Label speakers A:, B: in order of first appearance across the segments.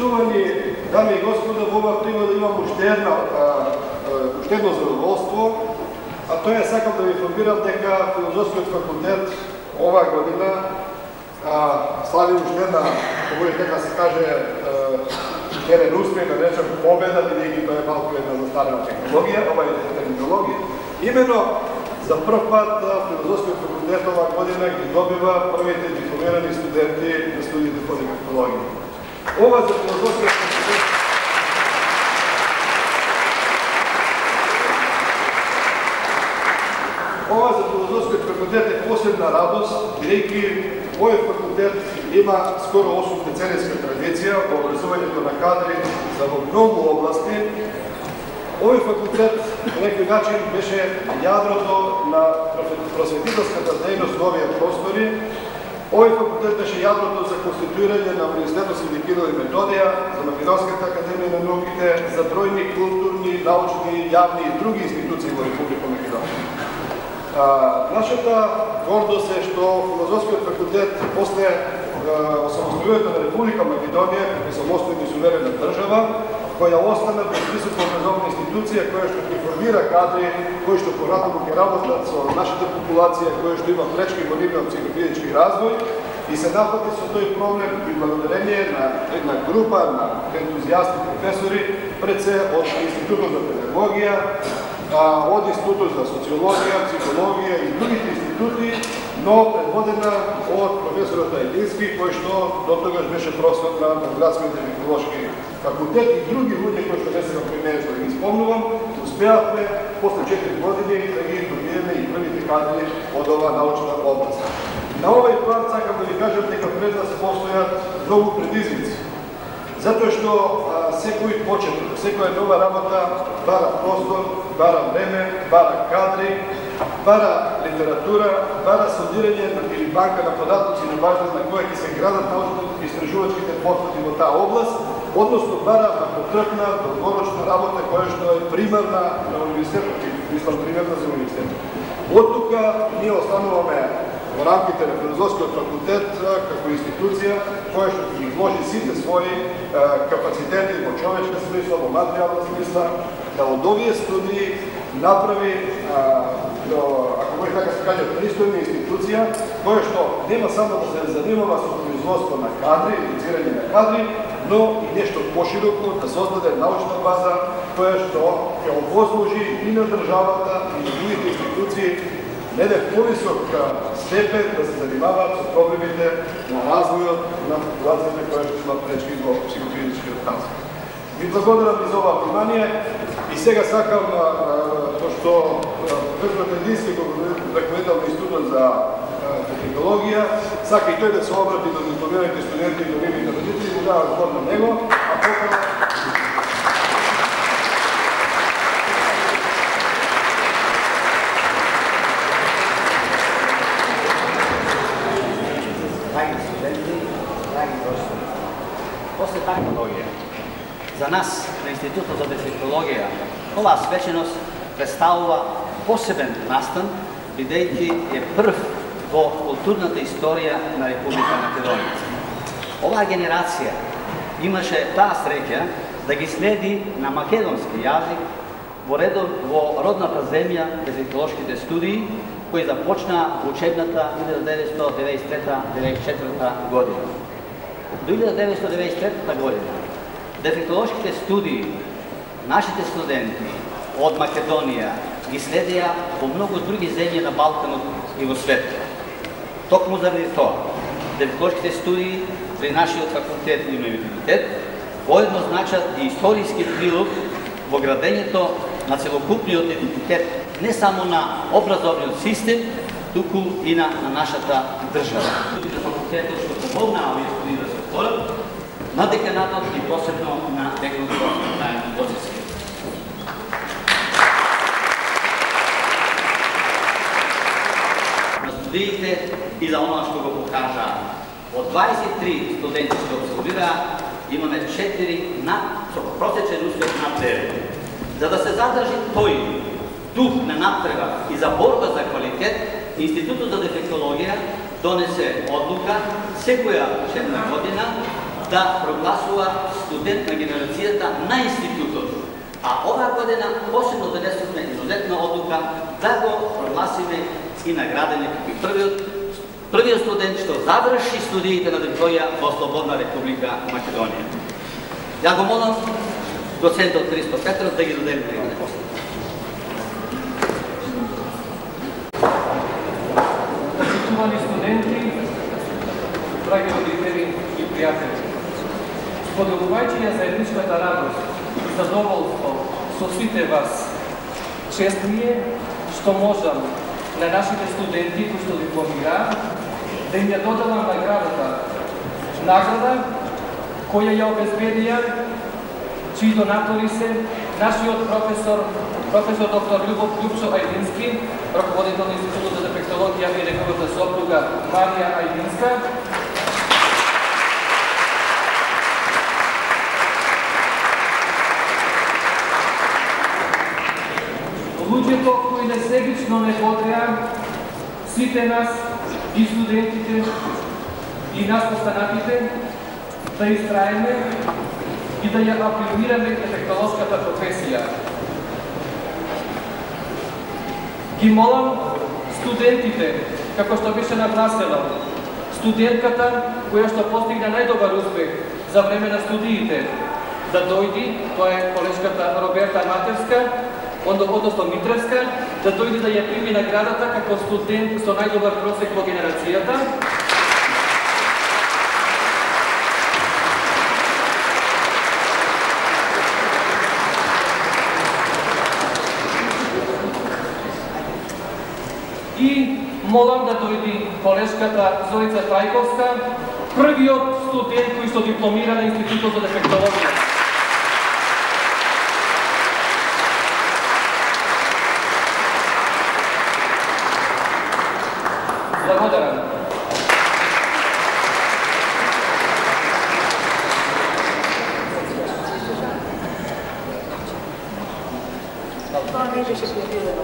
A: Почитувани дами и господа, во ова пригода имам уште едно задоволство, а тоа е сакам да ви информирам дека Филозофскиот факултет оваа година слави уште една, дека се каже, еден успех, да речем победа, бидејќи тоа е малку една застарена терминологија. Именно за прв пат Филозофскиот факултет оваа година ги добива првите дипломирани студенти на студиите по дефектологија. Ова за Филозофскиот факултет е посебна радост, бидејќи овој факултет има скоро 8 деценijска традиција во образувањето на кадри за во многу области. Овој факултет на некој начин беше јадрото на просветителската дејност во овие простори. Овој факултет беше јадрото за конституирање на Универзитетот Свети Кирил и Методија, за Македонската академија на науките, за бројни културни, научни, јавни и други институции во Република Македонија. Нашата гордост е што Филозофскиот факултет после осамостојувањето на Република Македонија како самостојна и суверена држава, која остана без високо образовна институција која што ќе формира кадри кои што поратаму ќе работат со нашата популација, која што има пречки во нивниот психофизички развој и се нафати со тој проблем и благодарение на една група на ентузијасти професори, пред се од Институтот за педагогија, од Институтот за социологија, психологија и другите институти, но предводена од професорот Ајдински, кој што дотогаш беше професор на Градскиот дефектологски факултет и други луѓе кои што не се напримерно да ги спомнувам, успеавме после 4 години да ги добиеме и првите кадри од оваа научна област. На овој план сакам да ви кажам дека пред нас постојат многу предизвици. Затоа што секој почеток, секоја нова работа бара простор, бара време, бара кадри, бара литература, бара сондирање или банка на податоци на база на која ќе се градат научно-истражувачките потврди во таа област, односно бара потребна, долгорочна работа која што е примерна на универзитетот, мислам примерна за универзитетот. Од тука ние остануваме во рамките на Филозофскиот факултет како институција која што ќе изложи сите своји капацитети во човечка смисла, во материјална смисла, да од овие студии направи, ако може така се каже, пристојна институција која што нема само да се занимава со производство на кадри, едуцирање на кадри, но и нешто пошироко да создаде научна база која што ќе овозможи и на државата и на другите институции на еден повисок степен да се занимаваат со проблемите на развојот на популацијата која што има пречки во психофизичкиот развој. Ви благодарам за ова внимание и сега сакам, пошто професорот Ајдински како раководител на Институтот за дефектологија, сака и тој да се обрати до дипломираните студенти и до нивните родители, му дава збор на него, а покана
B: После технологија, за нас на Институтот за дефектологија, оваа свеченост представува посебен настан, бидејќи е прв во културната историја на Република Македонија. Оваа генерација имаше таа среќа да ги следи на македонски јазик во родната земја дефектолошките студии, кои започнаа во учебната 1993-1994 година. До 1993 година дефектолошките студии, нашите студенти од Македонија ги следеа во многу други земји на Балканот и во светот. Токму заради тоа, дефектолошките студии при нашиот факултет и универзитет воедно значат и историски прилог во градењето на целокупниот идентитет не само на образовниот систем, туку и на нашата држава. Факултетот што помогнаа овие студии да се отворат, на деканатот и посебно на деканот Тајан Боцевски. На студиите и за оно што го покажа, од 23 студенти што абсолвираа, имаме 4 со просечен успех над 9. За да се задржи тој дух на напревар и за борба за квалитет, Институтот за дефектологија донесе одлука секоја учебна година да прогласува студент на генерацијата на институтот. А оваа година посебно донесовме изузетна одлука да го прогласиме и наградене како првиот студент што заврши студиите на територија во Слободна Република Македонија. Ја го молам доцентот Христо Петров да ги додели наградите.
C: Почитувани студенти, драги родители и пријатели, споделувајќи ја заедничката радост и задоволство со сите вас, чест ми е што можам на нашите студенти кои што дипломираат да им ја доделам наградата, која ја обезбедија, чии донатори се нашиот професор доктор Љупчо Ајдински, раководител на Институтот за дефектологија и неговата сопруга Марија Ајдинска, луѓето кои несебично не подреа сите нас и студентите и нас останатите да истраеме и да ја афирмираме дефектолошката професија. Ги молам студентите, како што беше нагласено, студентката која што постигна најдобар успех за време на студиите, да дојди, тоа е колешката Роберта Матерска, односно Митревска, да дојде да ја прими наградата како студент со најдобар просек во генерацијата. И молам да дојди колешката Зорица Трајковска, првиот студент кој што дипломира на Институтот за дефектологија. Благодарам.
D: Това не беше предвидено.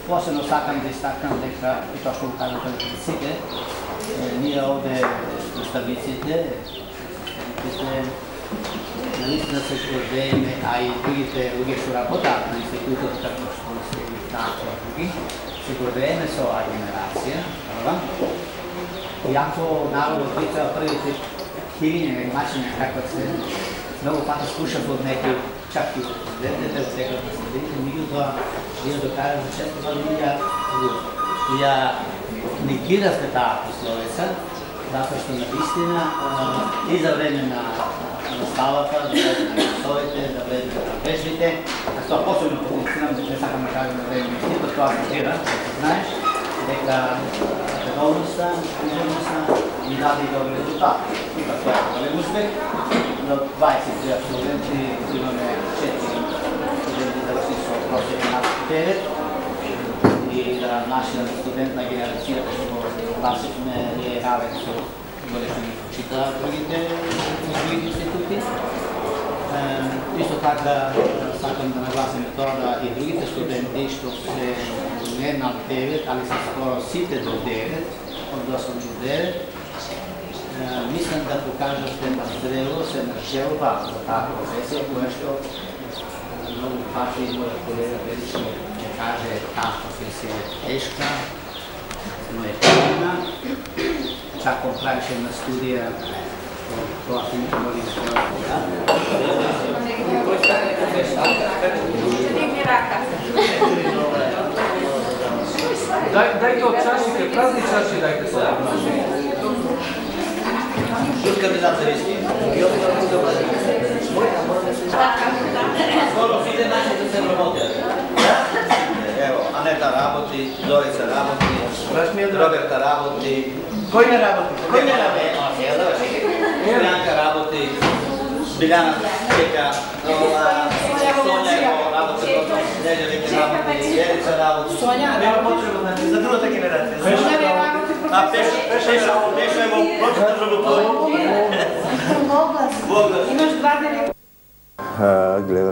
B: Posebno stakam da istakam дека, и тоа што го кажат сите, ние овде наставниците, наистина се гордееме, а и другите луѓе што работат на институтот, како што се и така други, се гордееме со оваа генерација, иако народот причава првите хилини начини како се многу пати слушав од некои чак и студентите од секојата студентите, меѓутоа вие докажа за често ја негиравте таа пословица, затоа што навистина и за време на наставата, за време на часовите, за време на вежбите, а тоа посебно потенцирам, не сакам да кажам на време на институт, тоа се тира, да се знаеш, дека редовноста, ужорноста ми даде и добри резултати. И тоа е голем успех. На 20 абсолвенти имаме 4 студенти завршили со просек над 9 и да нашиот студент на генерацијата што класивме е равен со големи читаат другите институти. Исто така сакам да нагласиме тоа да и другите студенти што се не над 9, али се скоро сите до 9, од 8 до 9, мислам да покажете на зрелост, на желба за таа професија, која што многу пати мојот колега Величко ќе каже таа професија е тешка, но е трудна. Чак правеше на студија
C: Dajte od čašike, prazni čaši dajte sada.
B: Тут кандидат за виски. Скоро виде наши да се работят. Ево, Анета работи, Зорица работи, Роберта работи.
E: Кой не работи?
B: Кой не работи? Янка работи, Биляна чека, Соня работи, Неđa Viki работи, Ерица работи.
E: Nema potreba za другата генерация.
B: А Пеша е в прочета държавоплавно.
D: Имаш два директора.
F: Гледа